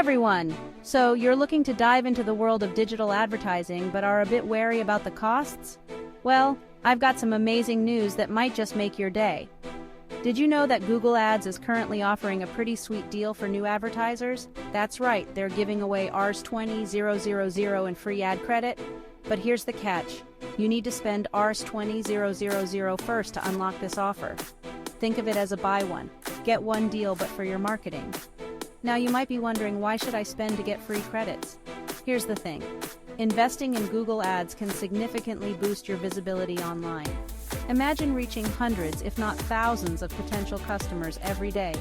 everyone! So, you're looking to dive into the world of digital advertising but are a bit wary about the costs? Well, I've got some amazing news that might just make your day. Did you know that Google Ads is currently offering a pretty sweet deal for new advertisers? That's right, they're giving away Rs 20,000 in free ad credit. But here's the catch. You need to spend Rs 20,000 first to unlock this offer. Think of it as a buy one, get one deal but for your marketing. Now you might be wondering, why should I spend to get free credits? Here's the thing. Investing in Google Ads can significantly boost your visibility online. Imagine reaching hundreds, if not thousands, of potential customers every day.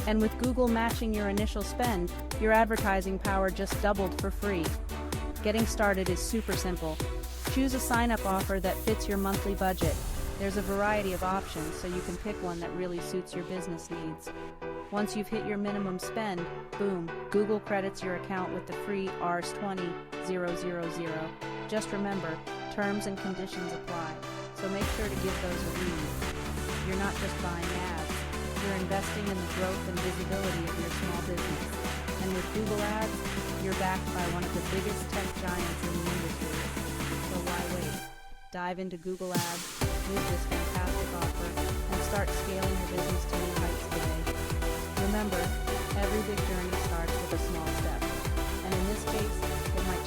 And with Google matching your initial spend, your advertising power just doubled for free. Getting started is super simple. Choose a sign-up offer that fits your monthly budget. There's a variety of options, so you can pick one that really suits your business needs. Once you've hit your minimum spend, boom, Google credits your account with the free Rs 20,000. Just remember, terms and conditions apply, so make sure to give those a read. You're not just buying ads, you're investing in the growth and visibility of your small business. And with Google Ads, you're backed by one of the biggest tech giants in the industry. So why wait? Dive into Google Ads, use this fantastic offer, and start scaling your business to new heights today. Remember, every big journey starts with a small step. And in this case, it might